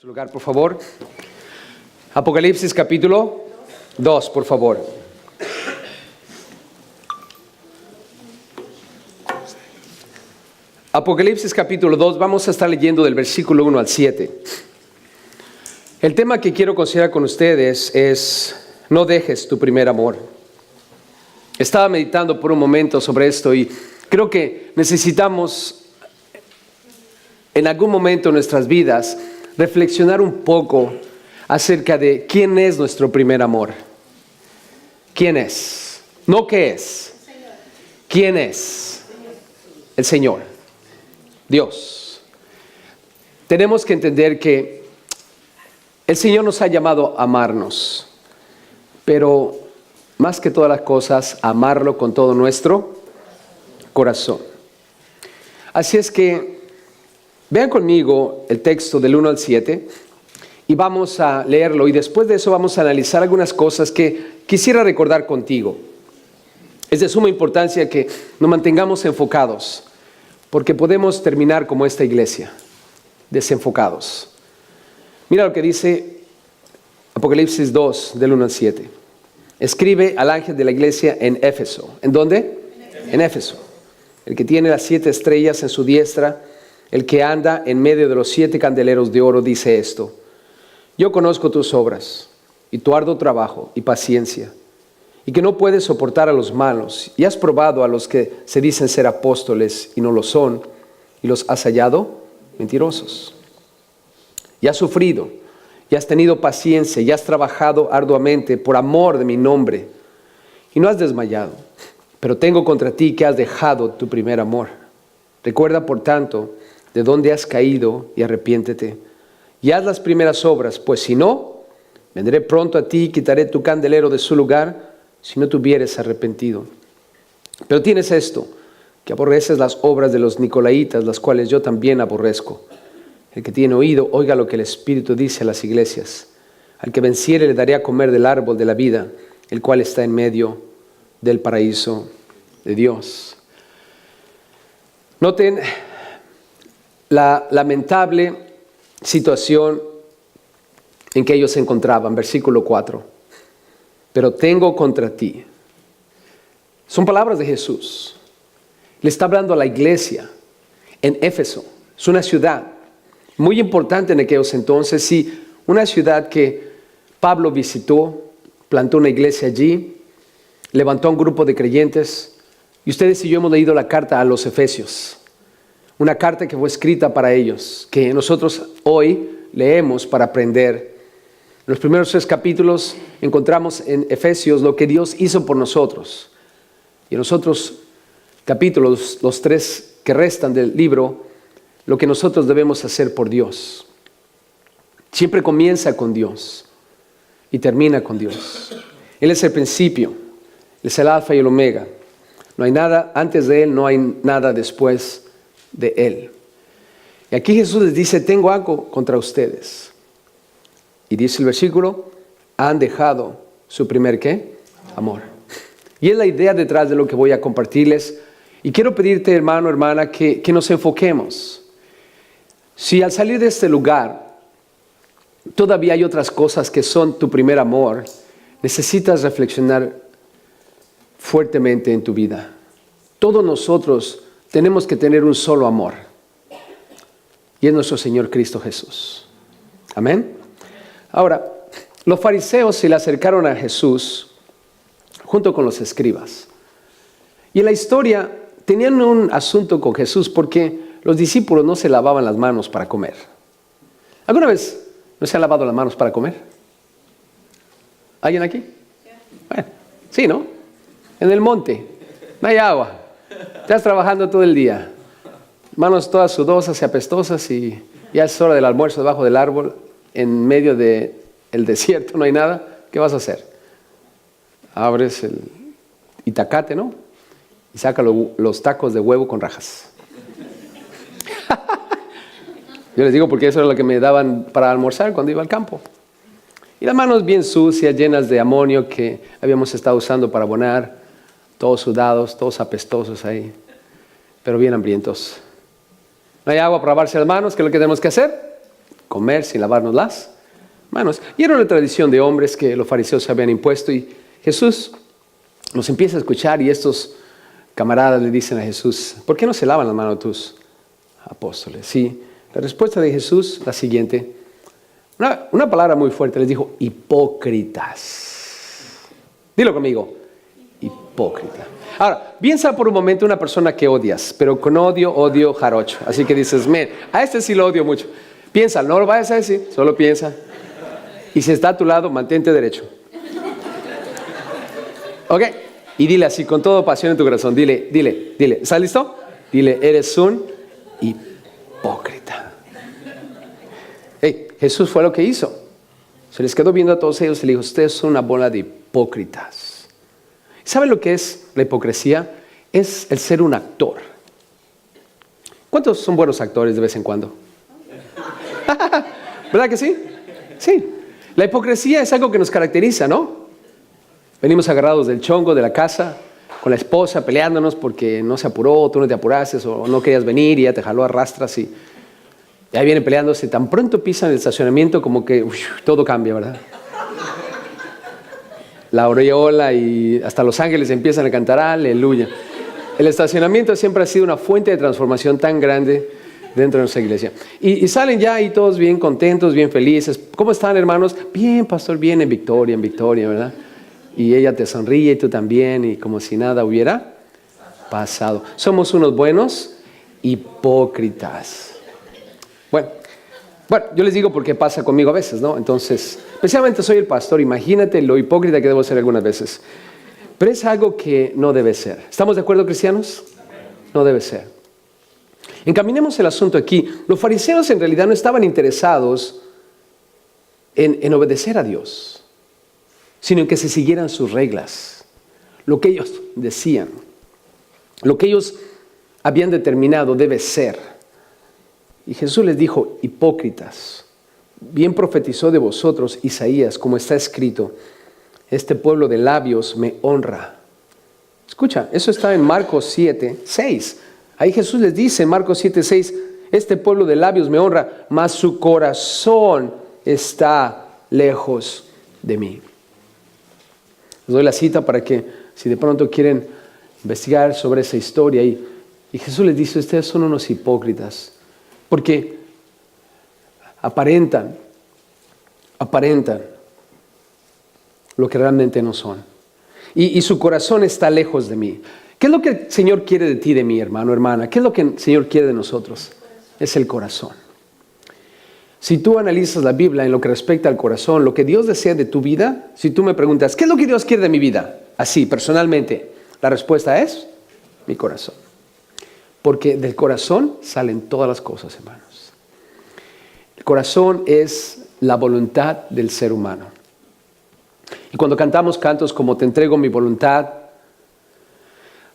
Su lugar, por favor. Apocalipsis capítulo 2, por favor. Apocalipsis capítulo 2, vamos a estar leyendo del versículo 1 al 7. El tema que quiero considerar con ustedes es: no dejes tu primer amor. Estaba meditando por un momento sobre esto y creo que necesitamos en algún momento de nuestras vidas reflexionar un poco acerca de quién es nuestro primer amor. ¿Quién es? No qué es. ¿Quién es? El Señor. Dios. Tenemos que entender que el Señor nos ha llamado a amarnos, pero más que todas las cosas, amarlo con todo nuestro corazón. Así es que vean conmigo el texto del 1 al 7 y vamos a leerlo, y después de eso vamos a analizar algunas cosas que quisiera recordar contigo. Es de suma importancia que nos mantengamos enfocados, porque podemos terminar como esta iglesia, desenfocados. Mira lo que dice Apocalipsis 2, del 1 al 7. Escribe al ángel de la iglesia en Éfeso. ¿En dónde? En Éfeso. El que tiene las 7 estrellas en su diestra, el que anda en medio de los 7 candeleros de oro, dice esto: yo conozco tus obras y tu arduo trabajo y paciencia, y que no puedes soportar a los malos, y has probado a los que se dicen ser apóstoles y no lo son, y los has hallado mentirosos. Y has sufrido, y has tenido paciencia, y has trabajado arduamente por amor de mi nombre, y no has desmayado. Pero tengo contra ti que has dejado tu primer amor. Recuerda, por tanto, de dónde has caído y arrepiéntete, y haz las primeras obras, pues si no, vendré pronto a ti y quitaré tu candelero de su lugar, si no te hubieres arrepentido. Pero tienes esto, que aborreces las obras de los nicolaítas, las cuales yo también aborrezco. El que tiene oído, oiga lo que el Espíritu dice a las iglesias. Al que venciere le daré a comer del árbol de la vida, el cual está en medio del paraíso de Dios. Noten la lamentable situación en que ellos se encontraban, versículo 4. Pero tengo contra ti. Son palabras de Jesús. Le está hablando a la iglesia en Éfeso. Es una ciudad muy importante en aquellos entonces, sí, una ciudad que Pablo visitó, plantó una iglesia allí, levantó a un grupo de creyentes, y ustedes y yo hemos leído la carta a los Efesios. Una carta que fue escrita para ellos, que nosotros hoy leemos para aprender. En los primeros 3 capítulos encontramos en Efesios lo que Dios hizo por nosotros. Y en los otros capítulos, los 3 que restan del libro, lo que nosotros debemos hacer por Dios. Siempre comienza con Dios y termina con Dios. Él es el principio, Él es el alfa y el omega. No hay nada antes de Él, no hay nada después de Él. Y aquí Jesús les dice: tengo algo contra ustedes. Y dice el versículo: han dejado su primer ¿qué? Amor. Y es la idea detrás de lo que voy a compartirles. Y quiero pedirte, hermano, hermana, que nos enfoquemos. Si al salir de este lugar todavía hay otras cosas que son tu primer amor, necesitas reflexionar fuertemente en tu vida. Todos nosotros tenemos que tener un solo amor, y es nuestro Señor Cristo Jesús. Amén. Ahora, los fariseos se le acercaron a Jesús junto con los escribas. Y en la historia tenían un asunto con Jesús porque los discípulos no se lavaban las manos para comer. ¿Alguna vez no se han lavado las manos para comer? ¿Alguien aquí? Bueno, sí, ¿no? En el monte, no hay agua. Estás trabajando todo el día. Manos todas sudosas y apestosas, y ya es hora del almuerzo debajo del árbol, en medio del desierto, no hay nada. ¿Qué vas a hacer? Abres el itacate, ¿no? Y saca los tacos de huevo con rajas. Yo les digo porque eso era lo que me daban para almorzar cuando iba al campo. Y las manos bien sucias, llenas de amonio que habíamos estado usando para abonar, todos sudados, todos apestosos ahí, pero bien hambrientos. No hay agua para lavarse las manos. ¿Qué es lo que tenemos que hacer? comer sin lavarnos las manos. Y era una tradición de hombres que los fariseos habían impuesto, y Jesús los empieza a escuchar, y estos camaradas le dicen a Jesús: ¿por qué no se lavan las manos tus apóstoles? Sí, la respuesta de Jesús, la siguiente, una palabra muy fuerte, les dijo: hipócritas. Dilo conmigo: hipócrita. Ahora, piensa por un momento una persona que odias, pero con odio jarocho. Así que dices: a este sí lo odio mucho. Piensa, no lo vayas a decir, solo piensa. Y si está a tu lado, mantente derecho. ¿Ok? Y dile así, con toda pasión en tu corazón, dile. ¿Estás listo? Dile: eres un hipócrita. Hey, Jesús fue lo que hizo. Se les quedó viendo a todos ellos y le dijo: ustedes son una bola de hipócritas. ¿Saben lo que es la hipocresía? Es el ser un actor. ¿Cuántos son buenos actores de vez en cuando? ¿Verdad que sí? Sí. La hipocresía es algo que nos caracteriza, ¿no? Venimos agarrados del chongo de la casa, con la esposa peleándonos porque no se apuró, tú no te apuraste, o no querías venir y ya te jaló a rastras, y ahí vienen peleándose. Tan pronto pisan el estacionamiento como que todo cambia, ¿verdad? La aureola y hasta los ángeles empiezan a cantar aleluya. El estacionamiento siempre ha sido una fuente de transformación tan grande dentro de nuestra iglesia. Y salen ya ahí todos bien contentos, bien felices. ¿Cómo están, hermanos? Bien, pastor, bien, en victoria, ¿verdad? Y ella te sonríe y tú también, y como si nada hubiera pasado. Somos unos buenos hipócritas. Bueno, yo les digo porque pasa conmigo a veces, ¿no? Entonces, especialmente soy el pastor, imagínate lo hipócrita que debo ser algunas veces. Pero es algo que no debe ser. ¿Estamos de acuerdo, cristianos? No debe ser. Encaminemos el asunto aquí. Los fariseos en realidad no estaban interesados en obedecer a Dios, sino en que se siguieran sus reglas, lo que ellos decían, lo que ellos habían determinado debe ser. Y Jesús les dijo: hipócritas, bien profetizó de vosotros Isaías, como está escrito: este pueblo de labios me honra. Escucha, eso está en Marcos 7:6. Ahí Jesús les dice en Marcos 7:6: este pueblo de labios me honra, mas su corazón está lejos de mí. Les doy la cita para que, si de pronto quieren investigar sobre esa historia, y Jesús les dice: ustedes son unos hipócritas, porque aparentan lo que realmente no son. Y su corazón está lejos de mí. ¿Qué es lo que el Señor quiere de ti, de mí, hermano, hermana? ¿Qué es lo que el Señor quiere de nosotros? Es el corazón. Si tú analizas la Biblia en lo que respecta al corazón, lo que Dios desea de tu vida, si tú me preguntas: ¿qué es lo que Dios quiere de mi vida? Así, personalmente, la respuesta es: mi corazón. Porque del corazón salen todas las cosas, hermanos. El corazón es la voluntad del ser humano. Y cuando cantamos cantos como te entrego mi voluntad,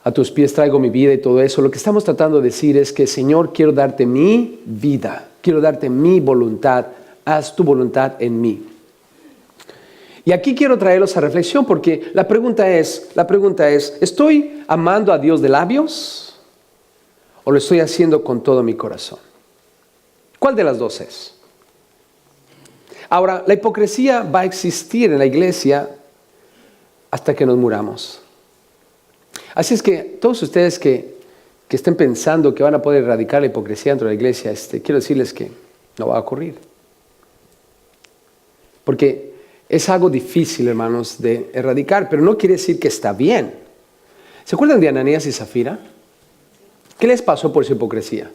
a tus pies traigo mi vida y todo eso, lo que estamos tratando de decir es que: Señor, quiero darte mi vida, quiero darte mi voluntad, haz tu voluntad en mí. Y aquí quiero traerlos a reflexión, porque la pregunta es, ¿estoy amando a Dios de labios o lo estoy haciendo con todo mi corazón? ¿Cuál de las dos es? Ahora, la hipocresía va a existir en la iglesia hasta que nos muramos. Así es que todos ustedes que estén pensando que van a poder erradicar la hipocresía dentro de la iglesia, quiero decirles que no va a ocurrir. Porque es algo difícil, hermanos, de erradicar, pero no quiere decir que está bien. ¿Se acuerdan de Ananías y Zafira? ¿Qué les pasó por su hipocresía?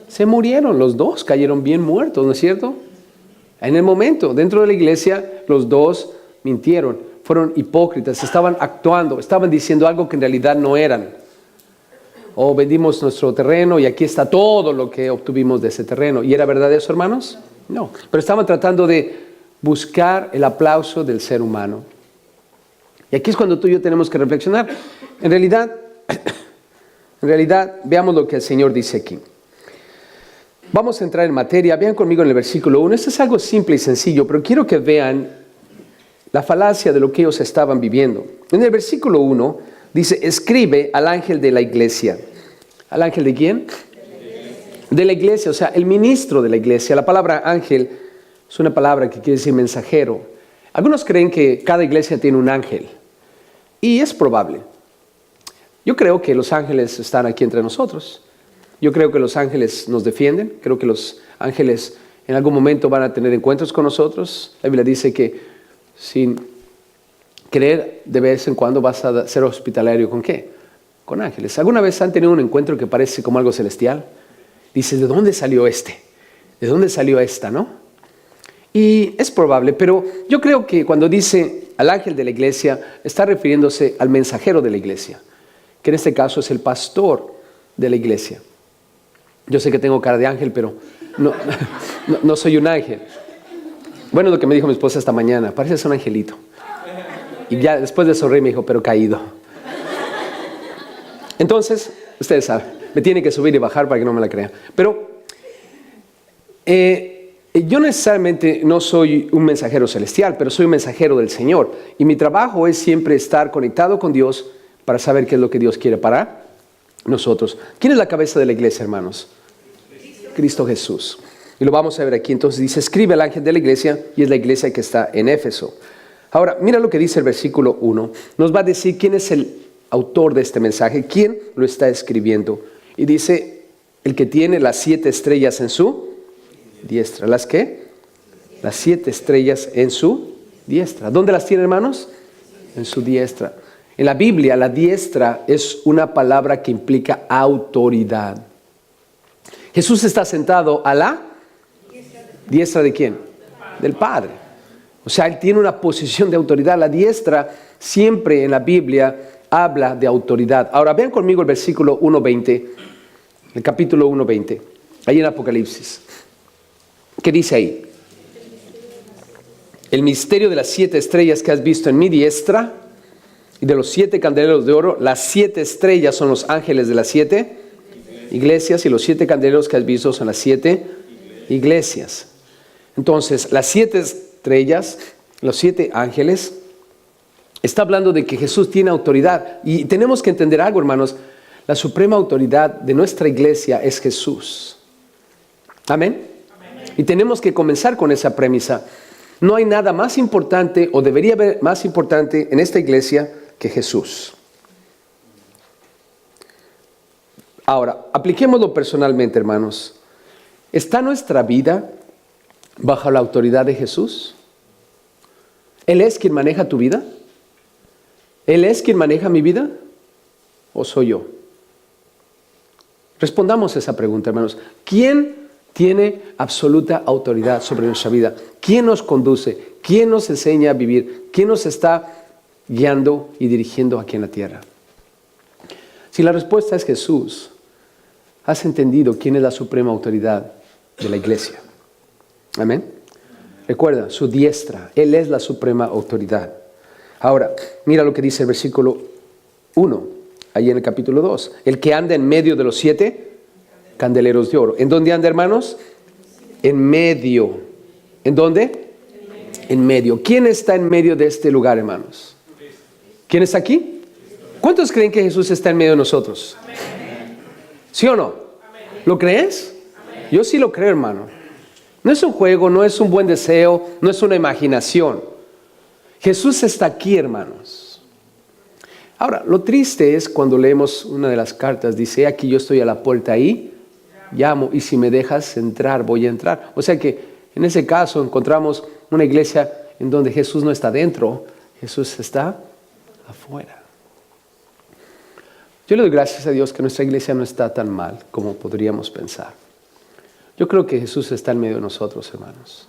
Se murieron los dos, cayeron bien muertos, ¿no es cierto? En el momento, dentro de la iglesia, los dos mintieron, fueron hipócritas, estaban actuando, estaban diciendo algo que en realidad no eran. Oh, vendimos nuestro terreno y aquí está todo lo que obtuvimos de ese terreno. ¿Y era verdad eso, hermanos? No, pero estaban tratando de buscar el aplauso del ser humano. Y aquí es cuando tú y yo tenemos que reflexionar. En realidad, veamos lo que el Señor dice aquí. Vamos a entrar en materia. Vean conmigo en el versículo 1. Esto es algo simple y sencillo, pero quiero que vean la falacia de lo que ellos estaban viviendo. En el versículo 1 dice: escribe al ángel de la iglesia. ¿Al ángel de quién? de la iglesia, o sea, el ministro de la iglesia. La palabra ángel es una palabra que quiere decir mensajero. Algunos creen que cada iglesia tiene un ángel, y es probable. Yo creo que los ángeles están aquí entre nosotros. Yo creo que los ángeles nos defienden. Creo que los ángeles en algún momento van a tener encuentros con nosotros. La Biblia dice que sin querer, de vez en cuando vas a ser hospitalario. ¿Con qué? Con ángeles. ¿Alguna vez han tenido un encuentro que parece como algo celestial? Dices, ¿de dónde salió este? ¿De dónde salió esta, no? Y es probable, pero yo creo que cuando dice al ángel de la iglesia, está refiriéndose al mensajero de la iglesia, que en este caso es el pastor de la iglesia. Yo sé que tengo cara de ángel, pero no soy un ángel. Bueno, lo que me dijo mi esposa esta mañana, pareces un angelito. Y ya después de sonreír me dijo, pero caído. Entonces, ustedes saben, me tiene que subir y bajar para que no me la crean. Pero yo necesariamente no soy un mensajero celestial, pero soy un mensajero del Señor. Y mi trabajo es siempre estar conectado con Dios para saber qué es lo que Dios quiere para nosotros. ¿Quién es la cabeza de la iglesia, hermanos? Cristo Jesús. Y lo vamos a ver aquí. Entonces dice, escribe al ángel de la iglesia, y es la iglesia que está en Éfeso. Ahora, mira lo que dice el versículo 1. Nos va a decir quién es el autor de este mensaje, quién lo está escribiendo. Y dice, el que tiene las 7 estrellas en su diestra. ¿Las qué? Las 7 estrellas en su diestra. ¿Dónde las tiene, hermanos? En su diestra. En la Biblia, la diestra es una palabra que implica autoridad. Jesús está sentado a la diestra ¿de quién? Del Padre. O sea, Él tiene una posición de autoridad. La diestra siempre en la Biblia habla de autoridad. Ahora vean conmigo el versículo 1:20, el capítulo 1:20, ahí en Apocalipsis. ¿Qué dice ahí? El misterio de las 7 estrellas que has visto en mi diestra y de los 7 candeleros de oro. Las 7 estrellas son los ángeles de las 7 iglesias, y los 7 candeleros que has visto son las 7 iglesias. Entonces, las 7 estrellas, los 7 ángeles, está hablando de que Jesús tiene autoridad. Y tenemos que entender algo, hermanos. La suprema autoridad de nuestra iglesia es Jesús. Amén. Y tenemos que comenzar con esa premisa. No hay nada más importante, o debería haber más importante en esta iglesia que Jesús. Ahora, apliquémoslo personalmente, hermanos. ¿Está nuestra vida bajo la autoridad de Jesús? ¿Él es quien maneja tu vida? ¿Él es quien maneja mi vida? ¿O soy yo? Respondamos esa pregunta, hermanos. ¿Quién tiene absoluta autoridad sobre nuestra vida? ¿Quién nos conduce? ¿Quién nos enseña a vivir? ¿Quién nos está guiando y dirigiendo aquí en la tierra? Si la respuesta es Jesús, has entendido quién es la suprema autoridad de la iglesia. Amén. Recuerda, su diestra, Él es la suprema autoridad. Ahora, mira lo que dice el versículo 1, ahí en el capítulo 2. El que anda en medio de los 7 candeleros de oro. ¿En dónde anda, hermanos? En medio. ¿En dónde? En medio. ¿Quién está en medio de este lugar, hermanos? ¿Quién está aquí? ¿Cuántos creen que Jesús está en medio de nosotros? ¿Sí o no? ¿Lo crees? Yo sí lo creo, hermano. No es un juego, no es un buen deseo, no es una imaginación. Jesús está aquí, hermanos. Ahora, lo triste es cuando leemos una de las cartas, dice, aquí yo estoy a la puerta ahí, llamo, y si me dejas entrar, voy a entrar. O sea que en ese caso encontramos una iglesia en donde Jesús no está dentro, Jesús está afuera. Yo le doy gracias a Dios que nuestra iglesia no está tan mal como podríamos pensar. Yo creo que Jesús está en medio de nosotros, hermanos.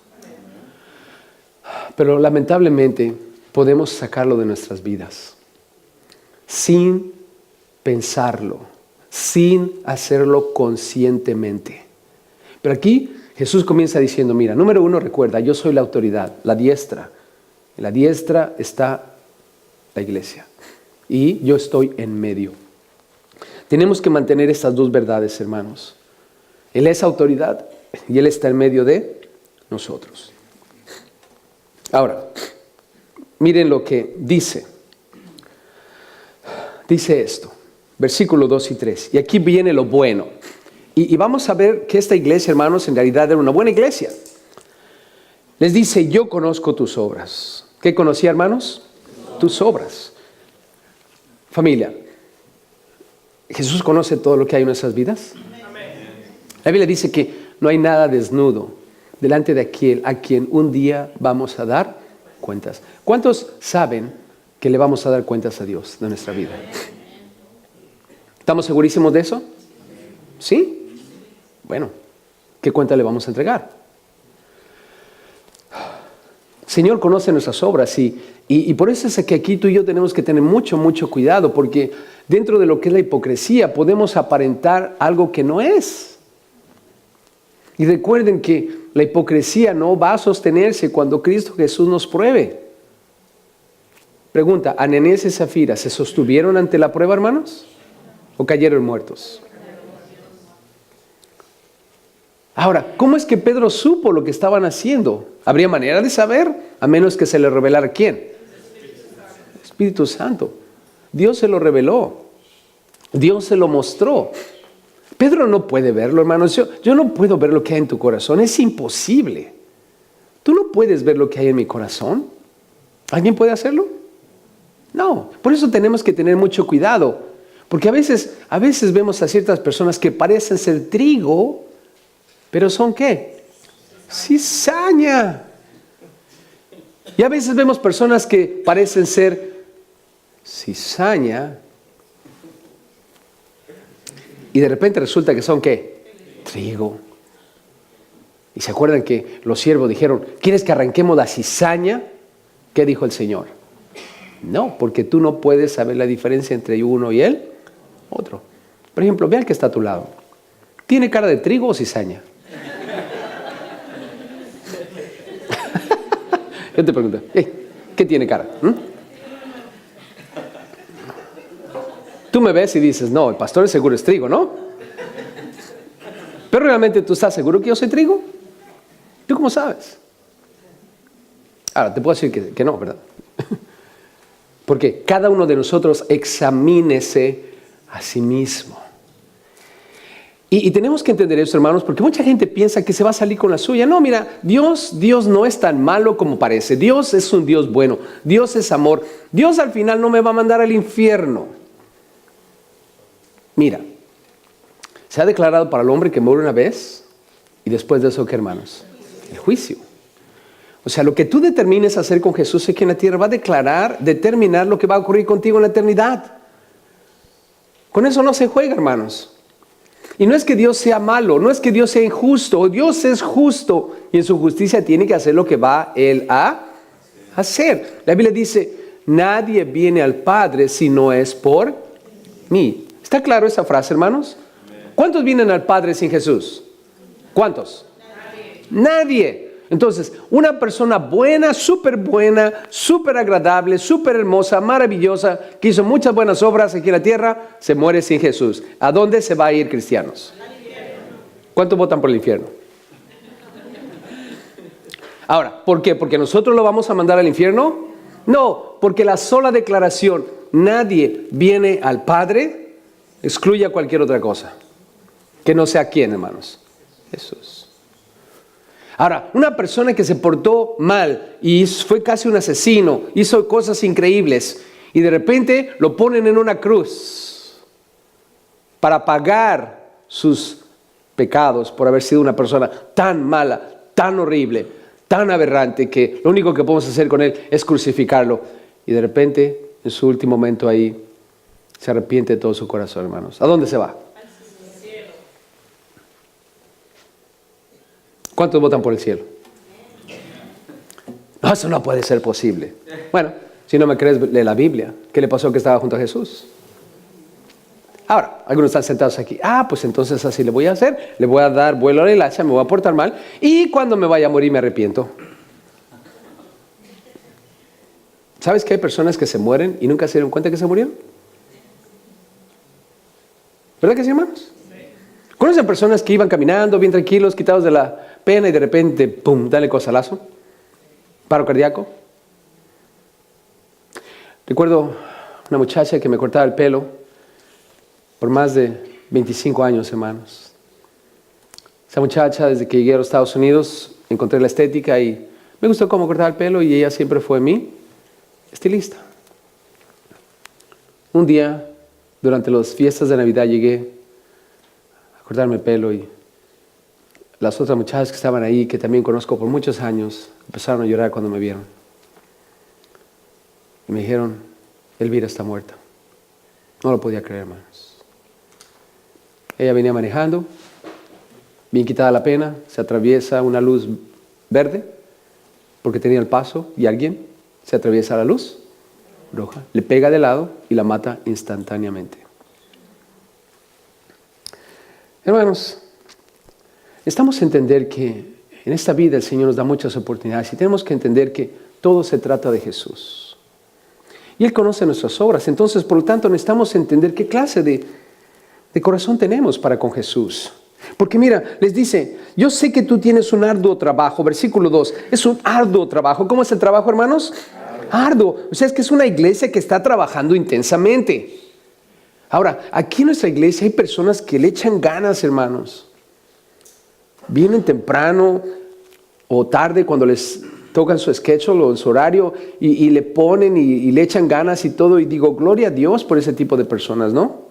Pero lamentablemente podemos sacarlo de nuestras vidas sin pensarlo, sin hacerlo conscientemente. Pero aquí Jesús comienza diciendo, mira, número 1, recuerda, yo soy la autoridad, la diestra. En la diestra está la iglesia y yo estoy en medio. Tenemos que mantener estas dos verdades, hermanos. Él es autoridad y Él está en medio de nosotros. Ahora, miren lo que dice. Dice esto, versículos 2 y 3. Y aquí viene lo bueno. Y vamos a ver que esta iglesia, hermanos, en realidad era una buena iglesia. Les dice, yo conozco tus obras. ¿Qué conocía, hermanos? Tus obras. Familia, ¿Jesús conoce todo lo que hay en nuestras vidas? La Biblia dice que no hay nada desnudo delante de aquel a quien un día vamos a dar cuentas. ¿Cuántos saben que le vamos a dar cuentas a Dios de nuestra vida? ¿Estamos segurísimos de eso? ¿Sí? Bueno, ¿qué cuenta le vamos a entregar? El Señor conoce nuestras obras y por eso es que aquí tú y yo tenemos que tener mucho cuidado, porque dentro de lo que es la hipocresía podemos aparentar algo que no es. Y recuerden que la hipocresía no va a sostenerse cuando Cristo Jesús nos pruebe. Pregunta, ¿Ananías y Zafira se sostuvieron ante la prueba, hermanos? ¿O cayeron muertos? Ahora, ¿cómo es que Pedro supo lo que estaban haciendo? ¿Habría manera de saber? A menos que se le revelara ¿quién? El Espíritu Santo. Dios se lo reveló. Dios se lo mostró. Pedro no puede verlo, hermanos. Yo no puedo ver lo que hay en tu corazón. Es imposible. ¿Tú no puedes ver lo que hay en mi corazón? ¿Alguien puede hacerlo? No. Por eso tenemos que tener mucho cuidado. Porque a veces vemos a ciertas personas que parecen ser trigo, pero ¿son qué? Cizaña. Y a veces vemos personas que parecen ser cizaña y de repente resulta que son ¿qué? Trigo. Y se acuerdan que los siervos dijeron, ¿quieres que arranquemos la cizaña? ¿Qué dijo el Señor? No, porque tú no puedes saber la diferencia entre uno y el otro. Por ejemplo, vean que está a tu lado. ¿Tiene cara de trigo o cizaña? Yo te pregunto, ¿qué tiene cara? Tú me ves y dices, no, el pastor es seguro es trigo, ¿no? Pero realmente tú estás seguro que yo soy trigo. ¿Tú cómo sabes? Ahora, te puedo decir que no, ¿verdad? Porque cada uno de nosotros examínese a sí mismo. Y tenemos que entender eso, hermanos, porque mucha gente piensa que se va a salir con la suya. No, mira, Dios no es tan malo como parece. Dios es un Dios bueno. Dios es amor. Dios al final no me va a mandar al infierno. Mira, se ha declarado para el hombre que muere una vez y después de eso, ¿qué, hermanos? El juicio. O sea, lo que tú determines hacer con Jesús aquí en la tierra va a determinar lo que va a ocurrir contigo en la eternidad. Con eso no se juega, hermanos. Y no es que Dios sea malo, no es que Dios sea injusto. Dios es justo y en su justicia tiene que hacer lo que va Él a hacer. La Biblia dice, nadie viene al Padre si no es por mí. ¿Está claro esa frase, hermanos? ¿Cuántos vienen al Padre sin Jesús? ¿Cuántos? Nadie. Entonces, una persona buena, súper agradable, súper hermosa, maravillosa, que hizo muchas buenas obras aquí en la tierra, se muere sin Jesús. ¿A dónde se va a ir, cristianos? ¿Cuántos votan por el infierno? Ahora, ¿por qué? ¿Porque nosotros lo vamos a mandar al infierno? No, porque la sola declaración, nadie viene al Padre, excluye a cualquier otra cosa. Que no sea quién, hermanos. Jesús. Ahora, una persona que se portó mal y fue casi un asesino, hizo cosas increíbles y de repente lo ponen en una cruz para pagar sus pecados por haber sido una persona tan mala, tan horrible, tan aberrante que lo único que podemos hacer con él es crucificarlo. Y de repente, en su último momento ahí, se arrepiente de todo su corazón, hermanos. ¿A dónde se va? ¿Cuántos votan por el cielo? No, eso no puede ser posible. Bueno, si no me crees, lee la Biblia. ¿Qué le pasó que estaba junto a Jesús? Ahora, algunos están sentados aquí. Pues entonces así le voy a hacer. Le voy a dar vuelo a la hilacha, me voy a portar mal. Y cuando me vaya a morir me arrepiento. ¿Sabes que hay personas que se mueren y nunca se dieron cuenta que se murieron? ¿Verdad que sí, hermanos? ¿Conocen personas que iban caminando bien tranquilos, quitados de la pena y de repente, ¡pum!, dale cosalazo? Paro cardíaco. Recuerdo una muchacha que me cortaba el pelo por más de 25 años, hermanos. Esa muchacha, desde que llegué a los Estados Unidos, encontré la estética y me gustó cómo cortaba el pelo y ella siempre fue mi estilista. Un día, durante las fiestas de Navidad, llegué a cortarme el pelo y las otras muchachas que estaban ahí, que también conozco por muchos años, empezaron a llorar cuando me vieron. Y me dijeron, Elvira está muerta. No lo podía creer, hermanos. Ella venía manejando, bien quitada la pena, se atraviesa una luz verde, porque tenía el paso, y alguien se atraviesa la luz roja, le pega de lado y la mata instantáneamente. Hermanos, necesitamos entender que en esta vida el Señor nos da muchas oportunidades y tenemos que entender que todo se trata de Jesús. Y Él conoce nuestras obras, entonces por lo tanto necesitamos entender qué clase de corazón tenemos para con Jesús. Porque mira, les dice, yo sé que tú tienes un arduo trabajo, versículo 2, es un arduo trabajo. ¿Cómo es el trabajo, hermanos? Arduo. O sea, es que es una iglesia que está trabajando intensamente. Ahora, aquí en nuestra iglesia hay personas que le echan ganas, hermanos. Vienen temprano o tarde cuando les tocan su schedule o su horario y le ponen y le echan ganas y todo. Y digo, gloria a Dios por ese tipo de personas, ¿no?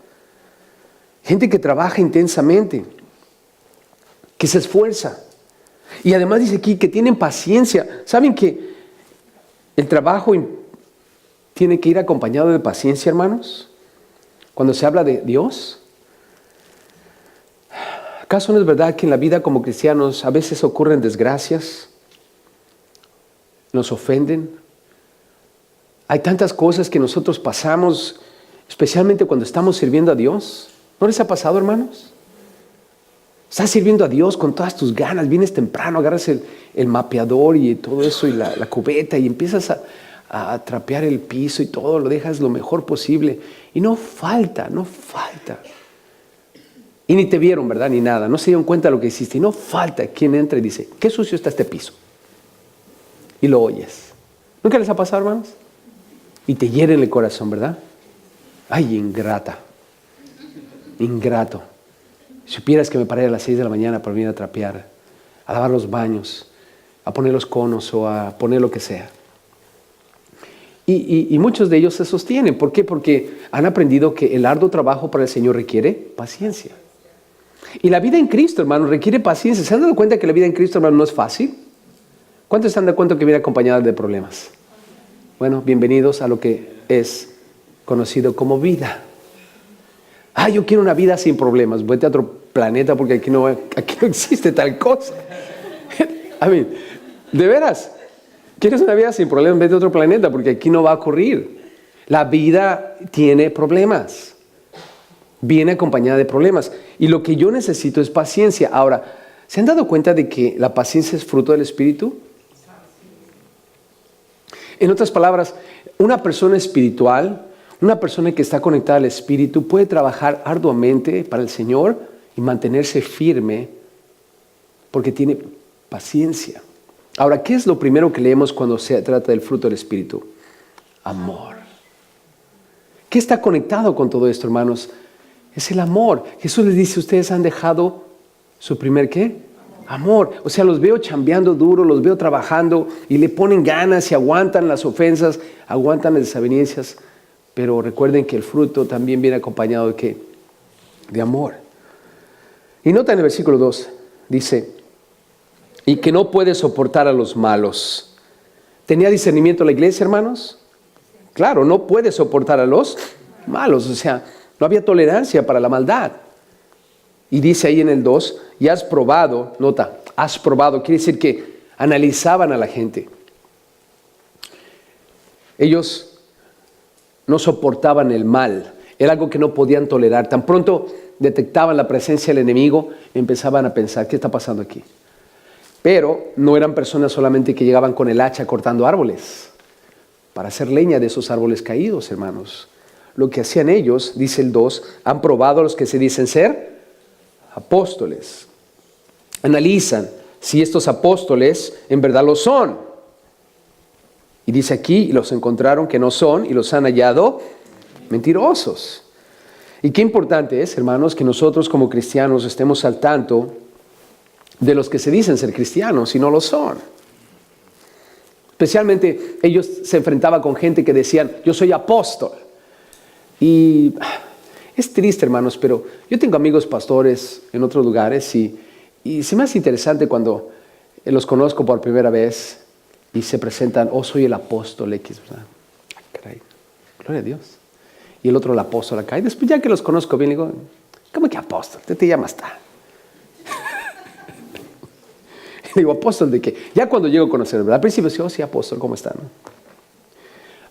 Gente que trabaja intensamente, que se esfuerza. Y además dice aquí que tienen paciencia. ¿Saben que el trabajo tiene que ir acompañado de paciencia, hermanos? Cuando se habla de Dios. ¿Acaso no es verdad que en la vida como cristianos a veces ocurren desgracias? Nos ofenden. Hay tantas cosas que nosotros pasamos, especialmente cuando estamos sirviendo a Dios. ¿No les ha pasado, hermanos? Estás sirviendo a Dios con todas tus ganas, vienes temprano, agarras el mapeador y todo eso y la cubeta y empiezas a trapear el piso y todo, lo dejas lo mejor posible. Y no falta. Y ni te vieron, ¿verdad? Ni nada, no se dieron cuenta de lo que hiciste. Y no falta quien entra y dice, qué sucio está este piso. Y lo oyes. ¿Nunca les ha pasado, hermanos? Y te hieren el corazón, ¿verdad? Ay, ingrata. Ingrato. Si supieras que me paré a las 6 de la mañana para venir a trapear, a lavar los baños, a poner los conos o a poner lo que sea. Y muchos de ellos se sostienen. ¿Por qué? Porque han aprendido que el arduo trabajo para el Señor requiere paciencia. Y la vida en Cristo, hermano, requiere paciencia. ¿Se han dado cuenta que la vida en Cristo, hermano, no es fácil? ¿Cuántos se han dado cuenta que viene acompañada de problemas? Bueno, bienvenidos a lo que es conocido como vida. Yo quiero una vida sin problemas. Vete a otro planeta porque aquí no existe tal cosa. De veras, ¿quieres una vida sin problemas? Vete a otro planeta porque aquí no va a ocurrir. La vida tiene problemas. Viene acompañada de problemas. Y lo que yo necesito es paciencia. Ahora, ¿se han dado cuenta de que la paciencia es fruto del Espíritu? En otras palabras, una persona espiritual, una persona que está conectada al Espíritu puede trabajar arduamente para el Señor y mantenerse firme porque tiene paciencia. Ahora, ¿qué es lo primero que leemos cuando se trata del fruto del Espíritu? Amor. ¿Qué está conectado con todo esto, hermanos? Es el amor. Jesús les dice, ustedes han dejado su primer ¿qué? Amor. O sea, los veo chambeando duro, los veo trabajando y le ponen ganas y aguantan las ofensas, aguantan las desavenencias. Pero recuerden que el fruto también viene acompañado de ¿qué? De amor. Y nota en el versículo 2, dice, y que no puede soportar a los malos. ¿Tenía discernimiento la iglesia, hermanos? Claro, no puede soportar a los malos. O sea, no había tolerancia para la maldad. Y dice ahí en el 2, y has probado, nota, has probado, quiere decir que analizaban a la gente. Ellos no soportaban el mal, era algo que no podían tolerar. Tan pronto detectaban la presencia del enemigo, empezaban a pensar, ¿qué está pasando aquí? Pero no eran personas solamente que llegaban con el hacha cortando árboles, para hacer leña de esos árboles caídos, hermanos. Lo que hacían ellos, dice el 2, han probado a los que se dicen ser apóstoles. Analizan si estos apóstoles en verdad lo son. Y dice aquí, y los encontraron que no son, y los han hallado mentirosos. Y qué importante es, hermanos, que nosotros como cristianos estemos al tanto de los que se dicen ser cristianos y no lo son. Especialmente ellos se enfrentaban con gente que decían, yo soy apóstol. Y es triste, hermanos, pero yo tengo amigos pastores en otros lugares y se me hace interesante cuando los conozco por primera vez y se presentan, oh, soy el apóstol X, ¿verdad? Ay, caray, gloria a Dios. Y el otro, el apóstol acá. Y después ya que los conozco bien, digo, ¿cómo que apóstol? Te llamas tal. Digo, ¿apóstol de qué? Ya cuando llego a conocer, ¿verdad? Al principio sí, oh, sí, apóstol, ¿cómo están?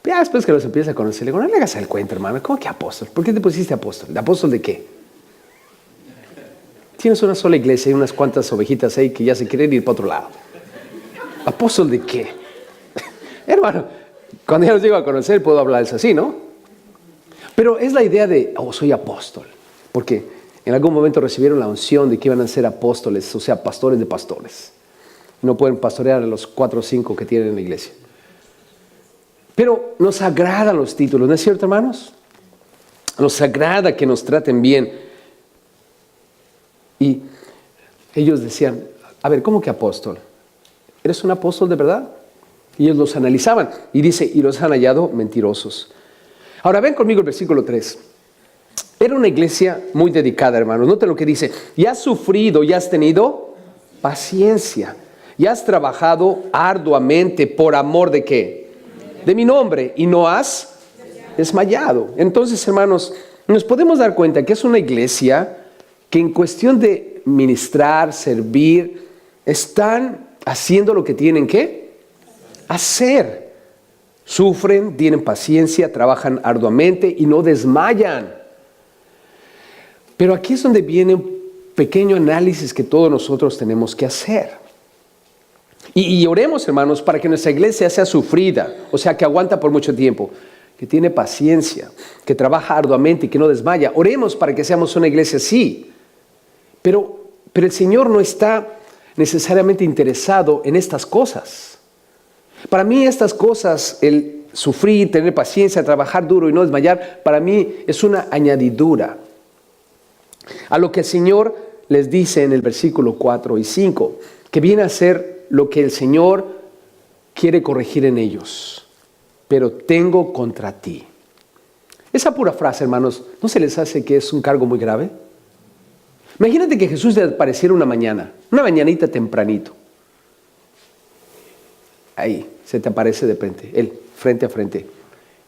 Pero ya después que los empieza a conocer, le digo, no le hagas el cuento, hermano. ¿Cómo que apóstol? ¿Por qué te pusiste apóstol? ¿De apóstol de qué? Tienes una sola iglesia y unas cuantas ovejitas ahí que ya se quieren ir para otro lado. ¿Apóstol de qué? Hermano, cuando ya los llego a conocer puedo hablarles así, ¿no? Pero es la idea de, oh, soy apóstol. Porque en algún momento recibieron la unción de que iban a ser apóstoles, o sea, pastores de pastores. No pueden pastorear a los 4 o 5 que tienen en la iglesia. Pero nos agradan los títulos, ¿no es cierto, hermanos? Nos agrada que nos traten bien. Y ellos decían, a ver, ¿cómo que apóstol? ¿Eres un apóstol de verdad? Y ellos los analizaban. Y dice, y los han hallado mentirosos. Ahora ven conmigo el versículo 3. Era una iglesia muy dedicada, hermanos. Noten lo que dice. Y has sufrido y has tenido paciencia. Y has trabajado arduamente por amor de ¿qué? De mi nombre. Y no has desmayado. Entonces, hermanos, nos podemos dar cuenta que es una iglesia que en cuestión de ministrar, servir, están haciendo lo que tienen que hacer. Sufren, tienen paciencia, trabajan arduamente y no desmayan. Pero aquí es donde viene un pequeño análisis que todos nosotros tenemos que hacer. Y oremos, hermanos, para que nuestra iglesia sea sufrida, o sea, que aguanta por mucho tiempo, que tiene paciencia, que trabaja arduamente y que no desmaya. Oremos para que seamos una iglesia así. Pero el Señor no está necesariamente interesado en estas cosas. Para mí estas cosas, el sufrir, tener paciencia, trabajar duro y no desmayar, para mí es una añadidura a lo que el Señor les dice en el versículo 4 y 5, que viene a ser lo que el Señor quiere corregir en ellos. Pero tengo contra ti. Esa pura frase, hermanos, ¿no se les hace que es un cargo muy grave? Imagínate que Jesús te apareciera una mañanita tempranito. Ahí, se te aparece de frente, él, frente a frente.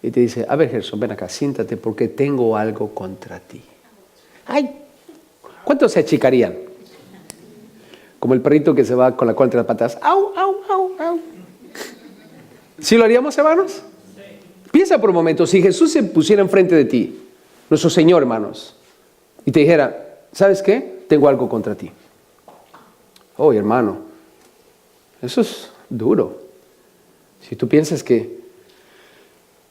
Y te dice, a ver, Gerson, ven acá, siéntate porque tengo algo contra ti. ¡Ay! ¿Cuántos se achicarían? Como el perrito que se va con la cola entre las patas. ¡Au, au, au, au! ¿Sí lo haríamos, hermanos? Sí. Piensa por un momento, si Jesús se pusiera enfrente de ti, nuestro Señor, hermanos, y te dijera, ¿sabes qué? Tengo algo contra ti. Oh, hermano, eso es duro. Si tú piensas que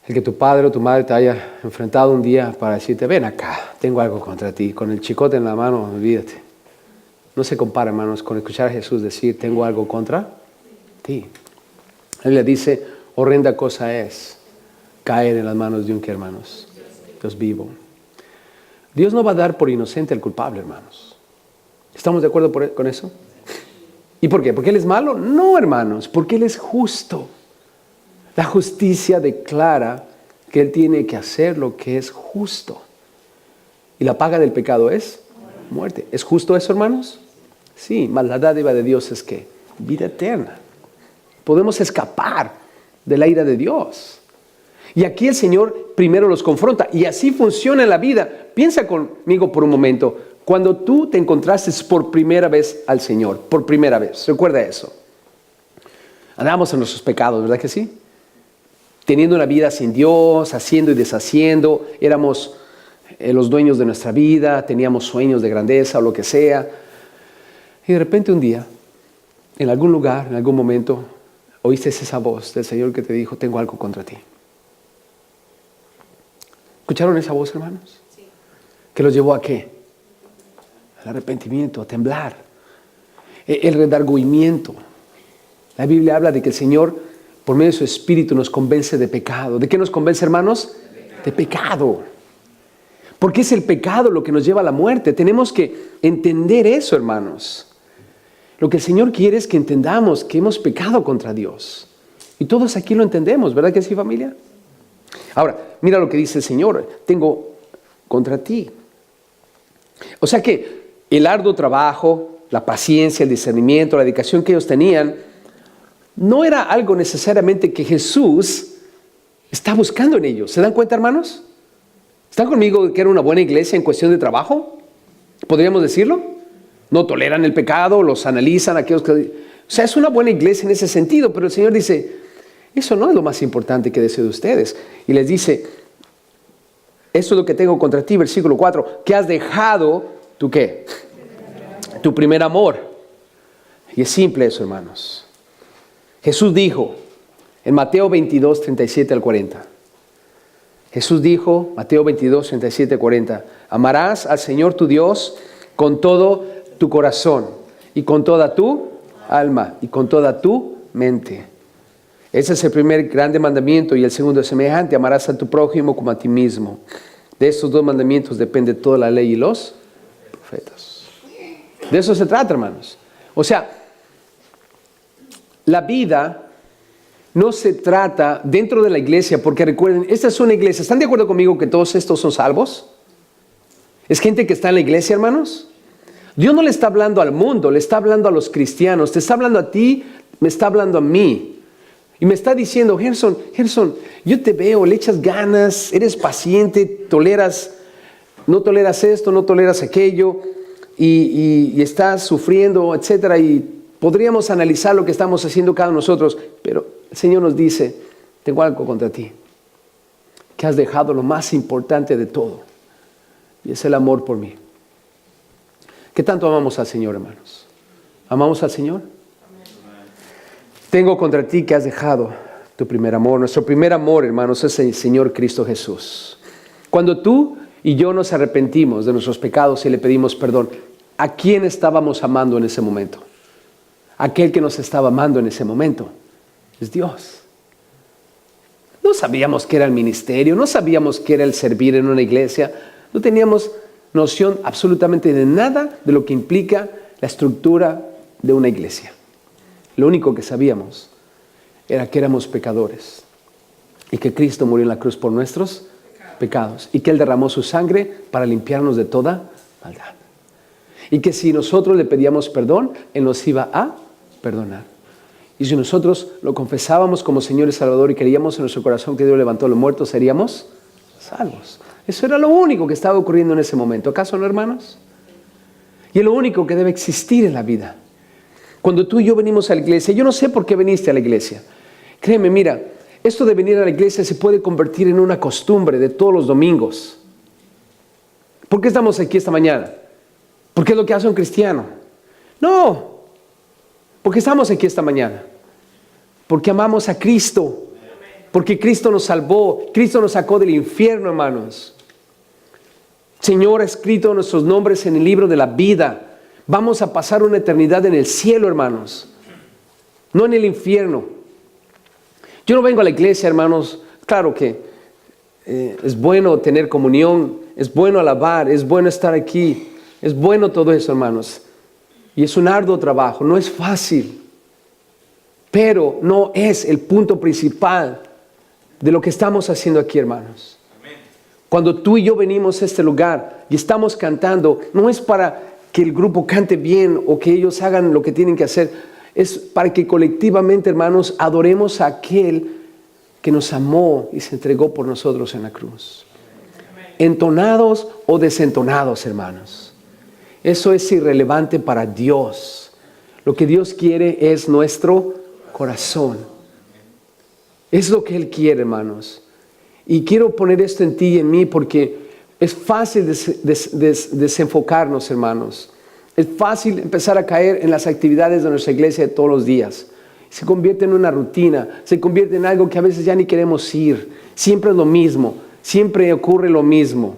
el que tu padre o tu madre te haya enfrentado un día para decirte, ven acá, tengo algo contra ti, con el chicote en la mano, olvídate. No se compara, hermanos, con escuchar a Jesús decir, tengo algo contra ti. La Biblia dice, horrenda cosa es caer en las manos de un que, hermanos, Dios vivo. Dios no va a dar por inocente al culpable, hermanos. ¿Estamos de acuerdo con eso? ¿Y por qué? ¿Porque Él es malo? No, hermanos, porque Él es justo. La justicia declara que Él tiene que hacer lo que es justo. Y la paga del pecado es muerte. ¿Es justo eso, hermanos? Sí, mas la dádiva de Dios es que vida eterna. Podemos escapar de la ira de Dios. Y aquí el Señor primero los confronta. Y así funciona en la vida. Piensa conmigo por un momento. Cuando tú te encontraste por primera vez al Señor, por primera vez, recuerda eso. Andábamos en nuestros pecados, ¿verdad que sí? Teniendo una vida sin Dios, haciendo y deshaciendo, éramos los dueños de nuestra vida, teníamos sueños de grandeza o lo que sea. Y de repente un día, en algún lugar, en algún momento, oíste esa voz del Señor que te dijo, tengo algo contra ti. ¿Escucharon esa voz, hermanos? Sí. ¿Que los llevó a qué? Al arrepentimiento, a temblar. El redargüimiento. La Biblia habla de que el Señor, por medio de su Espíritu, nos convence de pecado. ¿De qué nos convence, hermanos? De pecado. Porque es el pecado lo que nos lleva a la muerte. Tenemos que entender eso, hermanos. Lo que el Señor quiere es que entendamos que hemos pecado contra Dios. Y todos aquí lo entendemos, ¿verdad que sí, familia? Ahora, mira lo que dice el Señor. Tengo contra ti. O sea que el arduo trabajo, la paciencia, el discernimiento, la dedicación que ellos tenían, no era algo necesariamente que Jesús está buscando en ellos. ¿Se dan cuenta, hermanos? ¿Están conmigo que era una buena iglesia en cuestión de trabajo? ¿Podríamos decirlo? No toleran el pecado, los analizan, aquellos que... O sea, es una buena iglesia en ese sentido, pero el Señor dice, eso no es lo más importante que deseo de ustedes. Y les dice, esto es lo que tengo contra ti, versículo 4, que has dejado, ¿tú qué? Tu primer amor. Y es simple eso, hermanos. Jesús dijo en Mateo 22, 37 al 40. Jesús dijo, Mateo 22, 37 al 40, amarás al Señor tu Dios con todo tu corazón y con toda tu alma y con toda tu mente. Ese es el primer grande mandamiento y el segundo es semejante, amarás a tu prójimo como a ti mismo. De estos dos mandamientos depende toda la ley y los profetas. De eso se trata, hermanos. O sea, la vida no se trata dentro de la iglesia, porque recuerden, esta es una iglesia. ¿Están de acuerdo conmigo que todos estos son salvos? ¿Es gente que está en la iglesia, hermanos? Dios no le está hablando al mundo, le está hablando a los cristianos. Te está hablando a ti, me está hablando a mí. Y me está diciendo, Gerson, yo te veo, le echas ganas, eres paciente, no toleras esto, no toleras aquello, y estás sufriendo, etcétera, y podríamos analizar lo que estamos haciendo cada uno de nosotros, pero el Señor nos dice, tengo algo contra ti, que has dejado lo más importante de todo, y es el amor por mí. ¿Qué tanto amamos al Señor, hermanos? ¿Amamos al Señor? Tengo contra ti que has dejado tu primer amor. Nuestro primer amor, hermanos, es el Señor Cristo Jesús. Cuando tú y yo nos arrepentimos de nuestros pecados y le pedimos perdón, ¿a quién estábamos amando en ese momento? Aquel que nos estaba amando en ese momento es Dios. No sabíamos qué era el ministerio, no sabíamos qué era el servir en una iglesia, no teníamos noción absolutamente de nada de lo que implica la estructura de una iglesia. Lo único que sabíamos era que éramos pecadores y que Cristo murió en la cruz por nuestros pecados y que Él derramó su sangre para limpiarnos de toda maldad. Y que si nosotros le pedíamos perdón, Él nos iba a perdonar. Y si nosotros lo confesábamos como Señor y Salvador y creíamos en nuestro corazón que Dios levantó a los muertos, seríamos salvos. Eso era lo único que estaba ocurriendo en ese momento. ¿Acaso no, hermanos? Y es lo único que debe existir en la vida. Cuando tú y yo venimos a la iglesia, yo no sé por qué viniste a la iglesia. Créeme, mira, esto de venir a la iglesia se puede convertir en una costumbre de todos los domingos. ¿Por qué estamos aquí esta mañana? ¿Porque es lo que hace un cristiano? No, porque estamos aquí esta mañana. Porque amamos a Cristo. Porque Cristo nos salvó. Cristo nos sacó del infierno, hermanos. Señor ha escrito nuestros nombres en el libro de la vida. Vamos a pasar una eternidad en el cielo, hermanos. No en el infierno. Yo no vengo a la iglesia, hermanos. Claro que es bueno tener comunión. Es bueno alabar. Es bueno estar aquí. Es bueno todo eso, hermanos. Y es un arduo trabajo. No es fácil. Pero no es el punto principal de lo que estamos haciendo aquí, hermanos. Cuando tú y yo venimos a este lugar y estamos cantando, no es para que el grupo cante bien o que ellos hagan lo que tienen que hacer. Es para que colectivamente, hermanos, adoremos a aquel que nos amó y se entregó por nosotros en la cruz. Entonados o desentonados, hermanos. Eso es irrelevante para Dios. Lo que Dios quiere es nuestro corazón. Es lo que Él quiere, hermanos. Y quiero poner esto en ti y en mí porque es fácil desenfocarnos, hermanos. Es fácil empezar a caer en las actividades de nuestra iglesia de todos los días. Se convierte en una rutina, se convierte en algo que a veces ya ni queremos ir. Siempre es lo mismo, siempre ocurre lo mismo.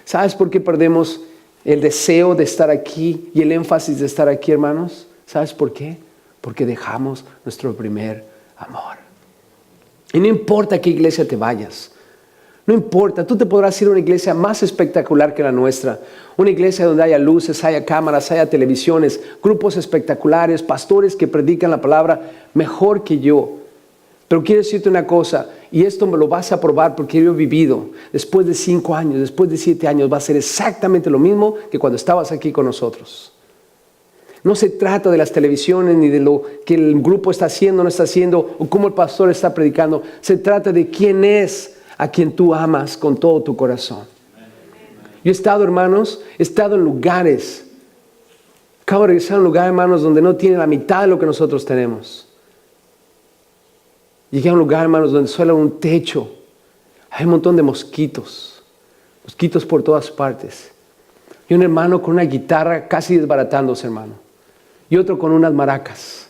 ¿Sabes por qué perdemos el deseo de estar aquí y el énfasis de estar aquí, hermanos? ¿Sabes por qué? Porque dejamos nuestro primer amor. Y no importa a qué iglesia te vayas. No importa, tú te podrás ir a una iglesia más espectacular que la nuestra. Una iglesia donde haya luces, haya cámaras, haya televisiones, grupos espectaculares, pastores que predican la palabra mejor que yo. Pero quiero decirte una cosa, y esto me lo vas a probar porque yo he vivido. Después de 5 años, después de 7 años, va a ser exactamente lo mismo que cuando estabas aquí con nosotros. No se trata de las televisiones ni de lo que el grupo está haciendo o no está haciendo o cómo el pastor está predicando. Se trata de quién es a quien tú amas con todo tu corazón. Yo he estado, hermanos, en lugares, acabo de regresar a un lugar, hermanos, donde no tiene la mitad de lo que nosotros tenemos. Llegué a un lugar, hermanos, donde solo hay un techo, hay un montón de mosquitos por todas partes. Y un hermano con una guitarra casi desbaratándose, hermano, y otro con unas maracas,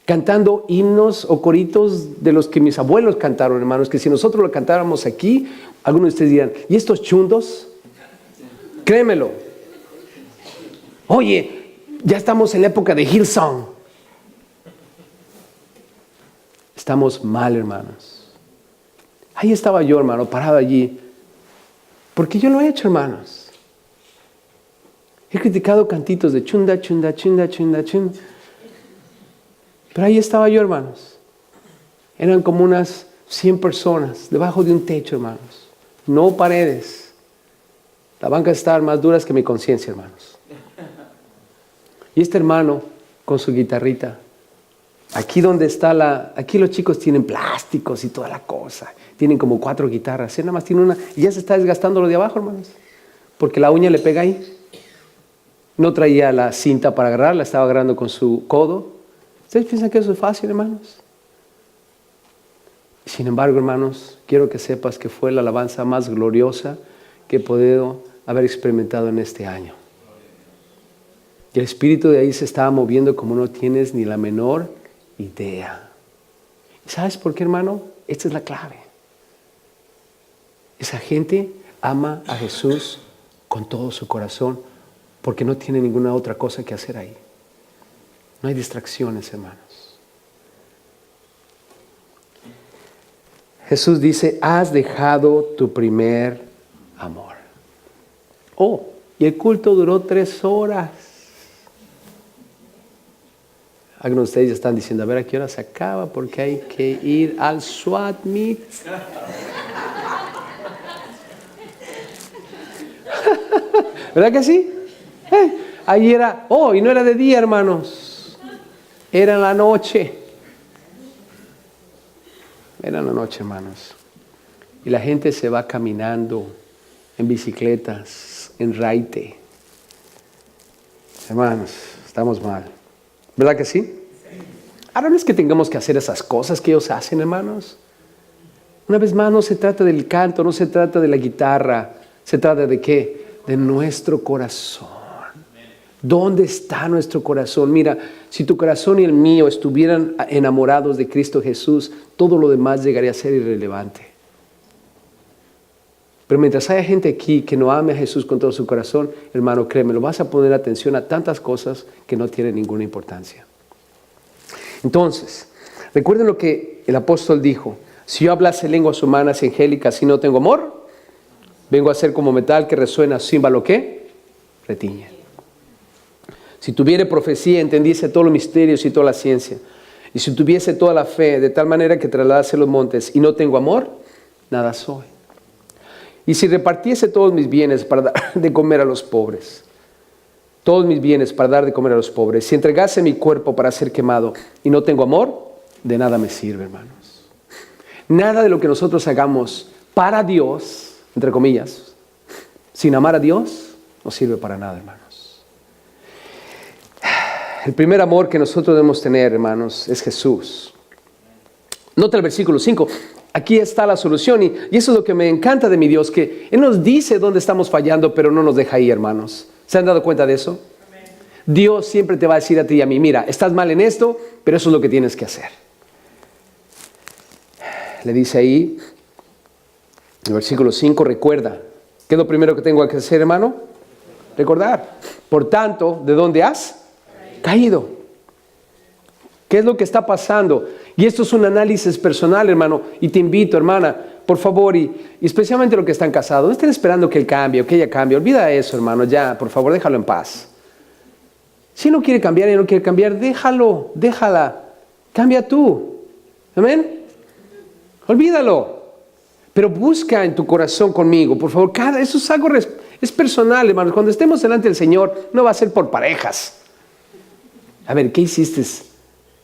cantando himnos o coritos de los que mis abuelos cantaron, hermanos, que si nosotros lo cantáramos aquí, algunos de ustedes dirán, ¿y estos chundos? Créemelo. Oye, ya estamos en la época de Hillsong. Estamos mal, hermanos. Ahí estaba yo, hermano, parado allí, porque yo lo he hecho, hermanos. He criticado cantitos de chunda, chunda, chunda, chunda, chunda. Pero ahí estaba yo, hermanos. Eran como unas 100 personas debajo de un techo, hermanos. No paredes. Las bancas estaban más duras que mi conciencia, hermanos. Y este hermano con su guitarrita. Aquí donde está aquí los chicos tienen plásticos y toda la cosa. Tienen como 4 guitarras. Él nada más tiene una y ya se está desgastando lo de abajo, hermanos. Porque la uña le pega ahí. No traía la cinta para agarrar, la estaba agarrando con su codo. ¿Ustedes piensan que eso es fácil, hermanos? Sin embargo, hermanos, quiero que sepas que fue la alabanza más gloriosa que he podido haber experimentado en este año. Y el espíritu de ahí se estaba moviendo como no tienes ni la menor idea. ¿Sabes por qué, hermano? Esta es la clave. Esa gente ama a Jesús con todo su corazón porque no tiene ninguna otra cosa que hacer ahí. No hay distracciones, hermanos. Jesús dice, has dejado tu primer amor. Oh, y el culto duró 3 horas. Algunos de ustedes ya están diciendo, a ver a qué hora se acaba porque hay que ir al SWAT meet. ¿Verdad que sí? Ahí era, y no era de día, hermanos. Era en la noche. Era en la noche, hermanos. Y la gente se va caminando en bicicletas, en raite. Hermanos, estamos mal. ¿Verdad que sí? Ahora no es que tengamos que hacer esas cosas que ellos hacen, hermanos. Una vez más, no se trata del canto, no se trata de la guitarra. ¿Se trata de qué? De nuestro corazón. ¿Dónde está nuestro corazón? Mira, si tu corazón y el mío estuvieran enamorados de Cristo Jesús, todo lo demás llegaría a ser irrelevante. Pero mientras haya gente aquí que no ame a Jesús con todo su corazón, hermano, créeme, lo vas a poner atención a tantas cosas que no tienen ninguna importancia. Entonces, recuerden lo que el apóstol dijo. Si yo hablase lenguas humanas y angélicas y no tengo amor, vengo a ser como metal que resuena, címbalo que retiñe. Si tuviere profecía, entendiese todos los misterios y toda la ciencia. Y si tuviese toda la fe, de tal manera que trasladase los montes y no tengo amor, nada soy. Y si repartiese todos mis bienes para dar de comer a los pobres, todos mis bienes para dar de comer a los pobres, si entregase mi cuerpo para ser quemado y no tengo amor, de nada me sirve, hermanos. Nada de lo que nosotros hagamos para Dios, entre comillas, sin amar a Dios, no sirve para nada, hermanos. El primer amor que nosotros debemos tener, hermanos, es Jesús. Nota el versículo 5. Aquí está la solución y eso es lo que me encanta de mi Dios, que Él nos dice dónde estamos fallando, pero no nos deja ahí, hermanos. ¿Se han dado cuenta de eso? Amén. Dios siempre te va a decir a ti y a mí, mira, estás mal en esto, pero eso es lo que tienes que hacer. Le dice ahí, en el versículo 5, recuerda. ¿Qué es lo primero que tengo que hacer, hermano? Recordar. Por tanto, ¿de dónde has caído? ¿Qué es lo que está pasando? Y esto es un análisis personal, hermano. Y te invito, hermana, por favor, y especialmente los que están casados, no estén esperando que él cambie o que ella cambie. Olvida eso, hermano, ya, por favor, déjalo en paz. Si no quiere cambiar y no quiere cambiar, déjala. Cambia tú. Amén. Olvídalo. Pero busca en tu corazón conmigo, por favor. Eso es algo, es personal, hermanos. Cuando estemos delante del Señor, no va a ser por parejas. A ver, ¿qué hiciste,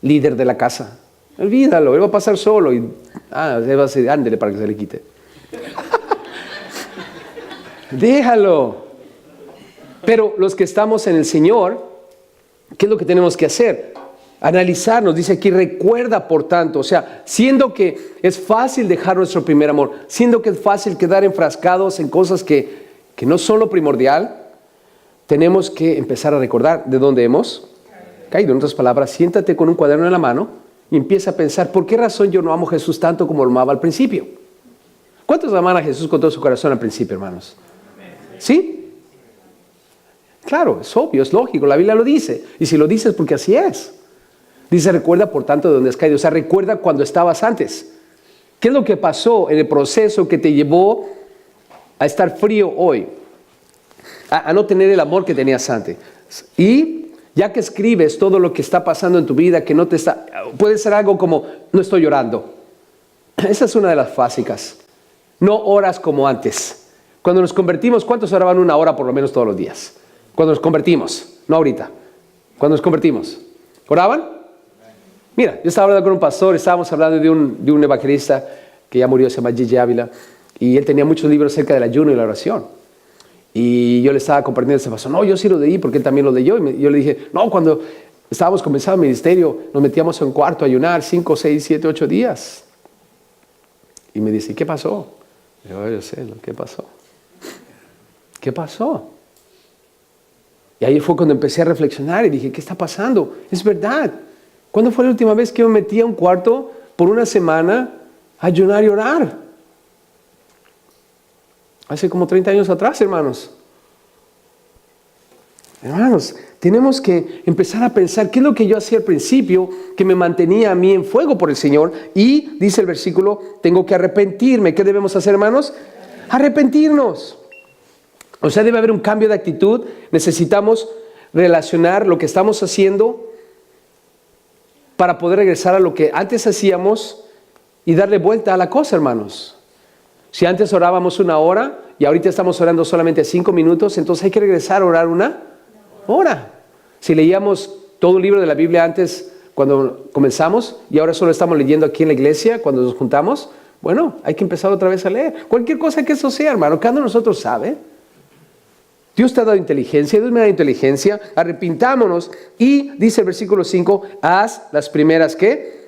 líder de la casa? Olvídalo, él va a pasar solo. Él va a decir, ándele para que se le quite. Déjalo. Pero los que estamos en el Señor, ¿qué es lo que tenemos que hacer? Analizarnos, dice aquí, recuerda por tanto, o sea, siendo que es fácil dejar nuestro primer amor, siendo que es fácil quedar enfrascados en cosas que no son lo primordial, tenemos que empezar a recordar de dónde hemos caído. En otras palabras, siéntate con un cuaderno en la mano y empieza a pensar, ¿por qué razón yo no amo a Jesús tanto como lo amaba al principio? ¿Cuántos aman a Jesús con todo su corazón al principio, hermanos? ¿Sí? Claro, es obvio, es lógico, la Biblia lo dice. Y si lo dice es porque así es. Dice, recuerda por tanto de dónde has caído. O sea, recuerda cuando estabas antes. ¿Qué es lo que pasó en el proceso que te llevó a estar frío hoy? A no tener el amor que tenías antes. Y ya que escribes todo lo que está pasando en tu vida, que no te está... Puede ser algo como, no estoy llorando. Esa es una de las básicas. No oras como antes. Cuando nos convertimos, ¿cuántos oraban 1 hora por lo menos todos los días? Cuando nos convertimos, no ahorita. Cuando nos convertimos, ¿oraban? Mira, yo estaba hablando con un pastor, estábamos hablando de un evangelista que ya murió, se llama Gigi Ávila, y él tenía muchos libros acerca del ayuno y la oración. Y yo le estaba compartiendo a ese pastor, no, yo sí lo leí porque él también lo leyó. Y yo le dije, no, cuando estábamos comenzando el ministerio, nos metíamos en un cuarto a ayunar 5, 6, 7, 8 días. Y me dice, ¿qué pasó? Yo sé, ¿qué pasó? ¿Qué pasó? Y ahí fue cuando empecé a reflexionar y dije, ¿qué está pasando? Es verdad. ¿Cuándo fue la última vez que me metí a un cuarto por una semana a ayunar y orar? Hace como 30 años atrás, hermanos. Hermanos, tenemos que empezar a pensar qué es lo que yo hacía al principio que me mantenía a mí en fuego por el Señor. Y dice el versículo, tengo que arrepentirme. ¿Qué debemos hacer, hermanos? Arrepentirnos. O sea, debe haber un cambio de actitud. Necesitamos relacionar lo que estamos haciendo para poder regresar a lo que antes hacíamos y darle vuelta a la cosa, hermanos. Si antes orábamos 1 hora y ahorita estamos orando solamente 5 minutos, entonces hay que regresar a orar 1 hora. Si leíamos todo el libro de la Biblia antes cuando comenzamos y ahora solo estamos leyendo aquí en la iglesia cuando nos juntamos, bueno, hay que empezar otra vez a leer. Cualquier cosa que eso sea, hermano, cada uno de nosotros sabe. Dios te ha dado inteligencia, Dios me ha dado inteligencia, arrepintámonos y dice el versículo 5, haz las primeras, ¿qué?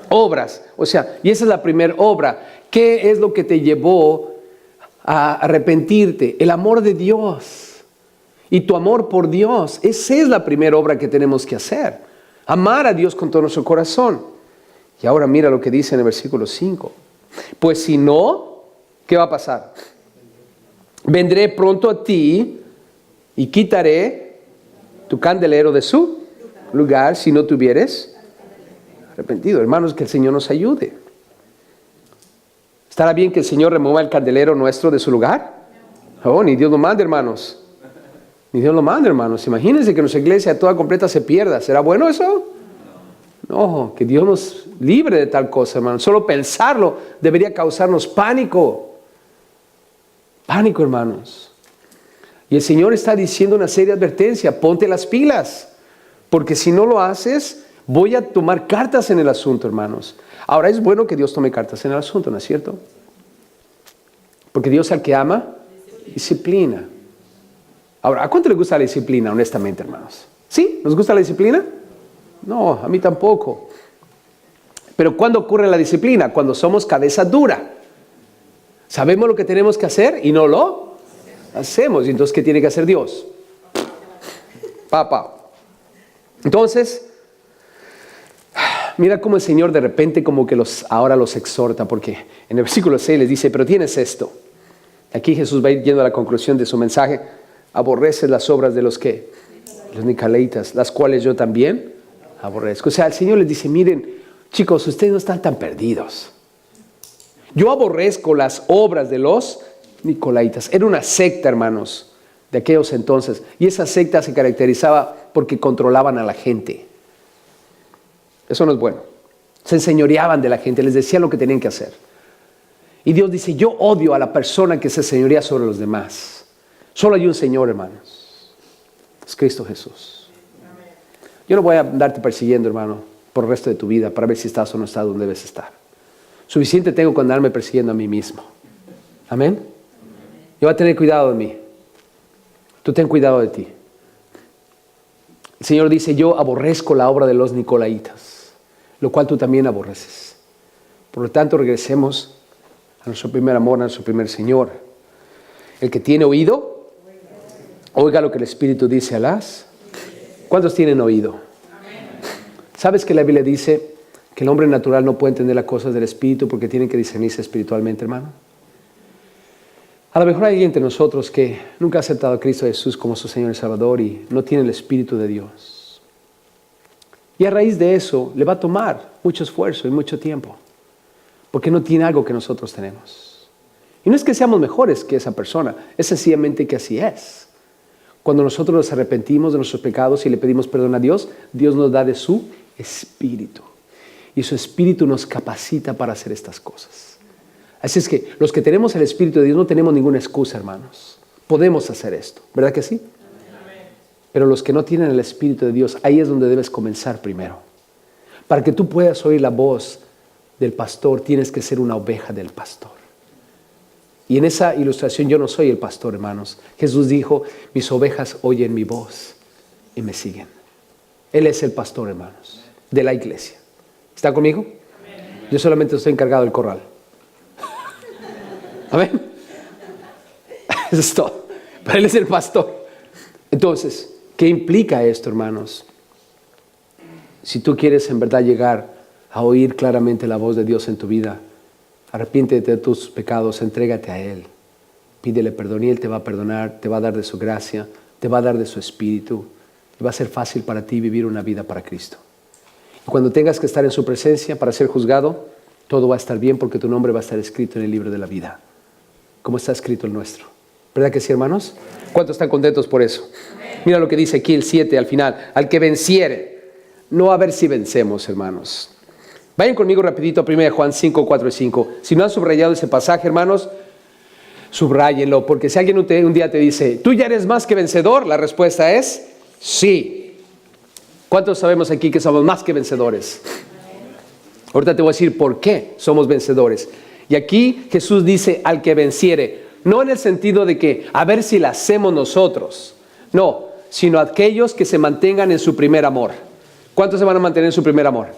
Obras. O sea, y esa es la primera obra. ¿Qué es lo que te llevó a arrepentirte? El amor de Dios y tu amor por Dios. Esa es la primera obra que tenemos que hacer. Amar a Dios con todo nuestro corazón. Y ahora mira lo que dice en el versículo 5. Pues si no, ¿qué va a pasar? Vendré pronto a ti y quitaré tu candelero de su lugar si no te hubieres arrepentido. Hermanos, que el Señor nos ayude. ¿Estará bien que el Señor remueva el candelero nuestro de su lugar? Oh, ni Dios lo manda, hermanos. Ni Dios lo manda, hermanos. Imagínense que nuestra iglesia toda completa se pierda. ¿Será bueno eso? No, que Dios nos libre de tal cosa, hermanos. Solo pensarlo debería causarnos pánico. Pánico, hermanos. Y el Señor está diciendo una seria advertencia. Ponte las pilas. Porque si no lo haces, voy a tomar cartas en el asunto, hermanos. Ahora, es bueno que Dios tome cartas en el asunto, ¿no es cierto? Porque Dios al que ama, disciplina. Ahora, ¿a cuánto le gusta la disciplina, honestamente, hermanos? ¿Sí? ¿Nos gusta la disciplina? No, a mí tampoco. Pero ¿cuándo ocurre la disciplina? Cuando somos cabeza dura. Sabemos lo que tenemos que hacer y no lo hacemos. Y entonces, ¿qué tiene que hacer Dios? Papá. Entonces, mira cómo el Señor de repente como que ahora los exhorta, porque en el versículo 6 les dice, pero tienes esto. Aquí Jesús va a ir yendo a la conclusión de su mensaje. Aborreces las obras de los que, los nicolaítas, las cuales yo también aborrezco. O sea, el Señor les dice, miren, chicos, ustedes no están tan perdidos. Yo aborrezco las obras de los Nicolaitas. Era una secta, hermanos, de aquellos entonces. Y esa secta se caracterizaba porque controlaban a la gente. Eso no es bueno. Se enseñoreaban de la gente, les decían lo que tenían que hacer. Y Dios dice, yo odio a la persona que se señorea sobre los demás. Solo hay un Señor, hermanos. Es Cristo Jesús. Yo no voy a andarte persiguiendo, hermano, por el resto de tu vida para ver si estás o no estás donde debes estar. Suficiente tengo con andarme persiguiendo a mí mismo. Amén. Yo voy a tener cuidado de mí. Tú ten cuidado de ti. El Señor dice, yo aborrezco la obra de los Nicolaitas, lo cual tú también aborreces. Por lo tanto, regresemos a nuestro primer amor, a nuestro primer Señor. El que tiene oído, oiga lo que el Espíritu dice a las. ¿Cuántos tienen oído? ¿Sabes que la Biblia dice que el hombre natural no puede entender las cosas del Espíritu porque tienen que discernirse espiritualmente, hermano? A lo mejor hay alguien entre nosotros que nunca ha aceptado a Cristo Jesús como su Señor y Salvador y no tiene el Espíritu de Dios. Y a raíz de eso le va a tomar mucho esfuerzo y mucho tiempo, porque no tiene algo que nosotros tenemos. Y no es que seamos mejores que esa persona, es sencillamente que así es. Cuando nosotros nos arrepentimos de nuestros pecados y le pedimos perdón a Dios, Dios nos da de su Espíritu. Y su Espíritu nos capacita para hacer estas cosas. Así es que los que tenemos el Espíritu de Dios no tenemos ninguna excusa, hermanos. Podemos hacer esto, ¿verdad que sí? Pero los que no tienen el Espíritu de Dios, ahí es donde debes comenzar primero. Para que tú puedas oír la voz del pastor, tienes que ser una oveja del pastor. Y en esa ilustración yo no soy el pastor, hermanos. Jesús dijo, mis ovejas oyen mi voz y me siguen. Él es el pastor, hermanos, de la iglesia. ¿Está conmigo? Amén. Yo solamente estoy encargado del corral. Amén. Eso es todo. Pero Él es el pastor. Entonces, ¿qué implica esto, hermanos? Si tú quieres en verdad llegar a oír claramente la voz de Dios en tu vida, arrepiéntete de tus pecados, entrégate a Él. Pídele perdón y Él te va a perdonar, te va a dar de su gracia, te va a dar de su Espíritu. Y va a ser fácil para ti vivir una vida para Cristo. Y cuando tengas que estar en su presencia para ser juzgado, todo va a estar bien porque tu nombre va a estar escrito en el libro de la vida, como está escrito el nuestro. ¿Verdad que sí, hermanos? ¿Cuántos están contentos por eso? Mira lo que dice aquí el 7 al final. Al que venciere. No a ver si vencemos, hermanos. Vayan conmigo rapidito a 1 Juan 5, 4 y 5. Si no han subrayado ese pasaje, hermanos, subráyenlo. Porque si alguien un día te dice, ¿tú ya eres más que vencedor? La respuesta es sí. ¿Cuántos sabemos aquí que somos más que vencedores? Ahorita te voy a decir por qué somos vencedores. Y aquí Jesús dice al que venciere. No en el sentido de que a ver si la hacemos nosotros. No, sino aquellos que se mantengan en su primer amor. ¿Cuántos se van a mantener en su primer amor?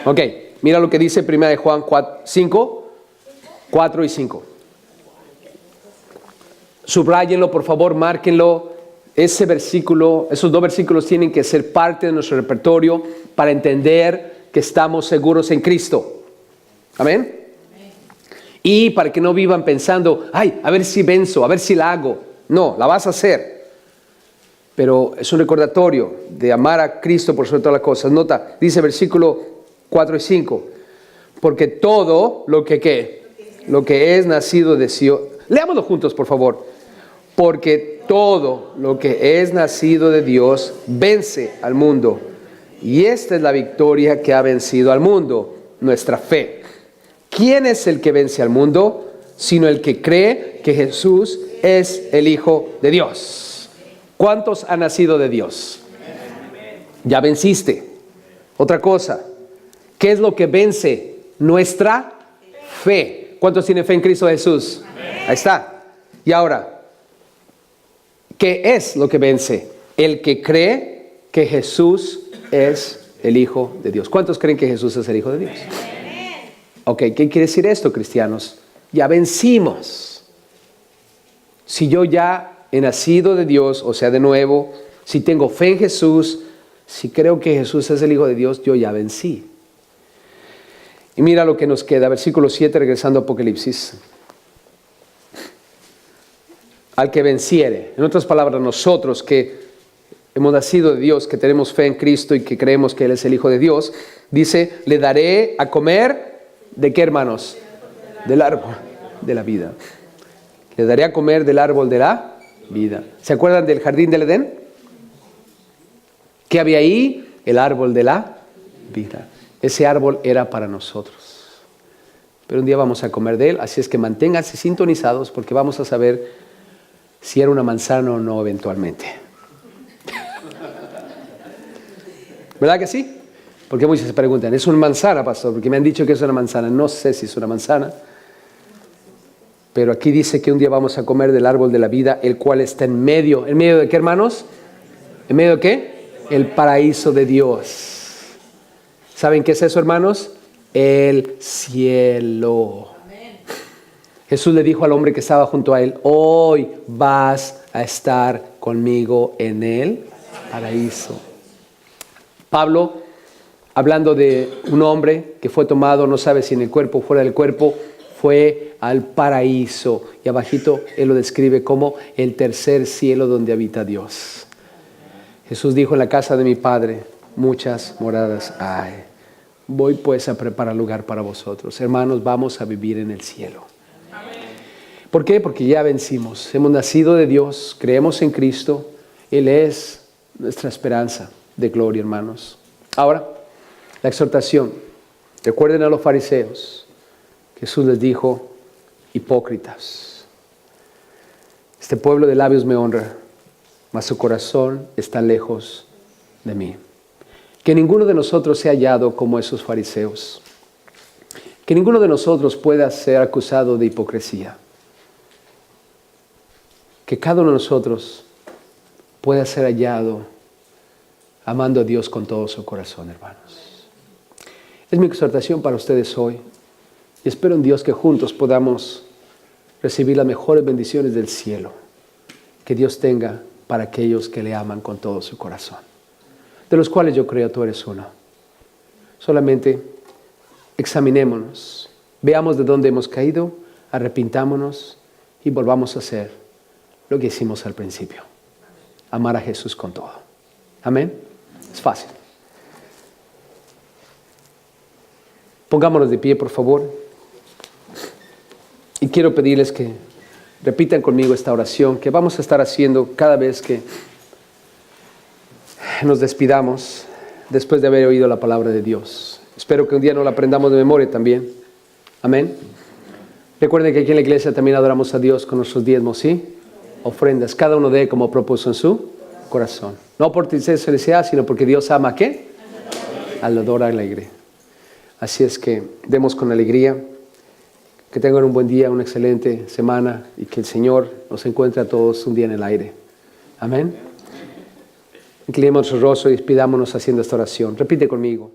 Ok, mira lo que dice 1 Juan 5, 4 y 5. Subráyenlo, por favor, márquenlo. Ese versículo, esos dos versículos tienen que ser parte de nuestro repertorio para entender que estamos seguros en Cristo. Amén. Y para que no vivan pensando, ay, a ver si venzo, a ver si la hago. No, la vas a hacer. Pero es un recordatorio de amar a Cristo por sobre todas las cosas. Nota, dice versículo 4 y 5. Porque todo lo que es nacido de Dios. Leámoslo juntos, por favor. Porque todo lo que es nacido de Dios vence al mundo. Y esta es la victoria que ha vencido al mundo, nuestra fe. ¿Quién es el que vence al mundo? Sino el que cree que Jesús es el Hijo de Dios. ¿Cuántos han nacido de Dios? Ya venciste. Otra cosa. ¿Qué es lo que vence? Nuestra fe. ¿Cuántos tienen fe en Cristo Jesús? Ahí está. Y ahora, ¿qué es lo que vence? El que cree que Jesús es el Hijo de Dios. ¿Cuántos creen que Jesús es el Hijo de Dios? Ok, ¿qué quiere decir esto, cristianos? Ya vencimos. Si yo ya he nacido de Dios, o sea, de nuevo, si tengo fe en Jesús, si creo que Jesús es el Hijo de Dios, yo ya vencí. Y mira lo que nos queda, versículo 7, regresando a Apocalipsis. Al que venciere, en otras palabras, nosotros que hemos nacido de Dios, que tenemos fe en Cristo y que creemos que Él es el Hijo de Dios, dice, le daré a comer, ¿de qué, hermanos? del árbol de la vida. Les daré a comer del árbol de la vida. ¿Se acuerdan del jardín del Edén? ¿Qué había ahí? El árbol de la vida. Ese árbol era para nosotros. Pero un día vamos a comer de él, así es que manténganse sintonizados porque vamos a saber si era una manzana o no eventualmente. ¿Verdad que sí? Porque muchos se preguntan, ¿es una manzana, pastor? Porque me han dicho que es una manzana. No sé si es una manzana. Pero aquí dice que un día vamos a comer del árbol de la vida, el cual está en medio. ¿En medio de qué, hermanos? ¿En medio de qué? El paraíso de Dios. ¿Saben qué es eso, hermanos? El cielo. Jesús le dijo al hombre que estaba junto a él, hoy vas a estar conmigo en el paraíso. Pablo, hablando de un hombre que fue tomado, no sabe si en el cuerpo o fuera del cuerpo, fue al paraíso. Y abajito él lo describe como el tercer cielo donde habita Dios. Jesús dijo, en la casa de mi Padre muchas moradas hay. Voy pues a preparar lugar para vosotros. Hermanos, vamos a vivir en el cielo. ¿Por qué? Porque ya vencimos. Hemos nacido de Dios, creemos en Cristo. Él es nuestra esperanza de gloria, hermanos. Ahora, la exhortación. Recuerden a los fariseos. Jesús les dijo, hipócritas. Este pueblo de labios me honra, mas su corazón está lejos de mí. Que ninguno de nosotros sea hallado como esos fariseos. Que ninguno de nosotros pueda ser acusado de hipocresía. Que cada uno de nosotros pueda ser hallado amando a Dios con todo su corazón, hermanos. Es mi exhortación para ustedes hoy. Y espero en Dios que juntos podamos recibir las mejores bendiciones del cielo que Dios tenga para aquellos que le aman con todo su corazón. De los cuales yo creo tú eres uno. Solamente examinémonos, veamos de dónde hemos caído, arrepintámonos y volvamos a hacer lo que hicimos al principio. Amar a Jesús con todo. Amén. Es fácil. Pongámonos de pie, por favor. Y quiero pedirles que repitan conmigo esta oración que vamos a estar haciendo cada vez que nos despidamos después de haber oído la palabra de Dios. Espero que un día nos la aprendamos de memoria también. Amén. Recuerden que aquí en la iglesia también adoramos a Dios con nuestros diezmos, ¿sí? Ofrendas. Cada uno dé como propuso en su corazón. No por tristeza, sino porque Dios ama ¿a qué? Al dador alegre. Así es que demos con alegría. Que tengan un buen día, una excelente semana y que el Señor nos encuentre a todos un día en el aire. Amén. Inclinemos nuestro rostro y despidámonos haciendo esta oración. Repite conmigo.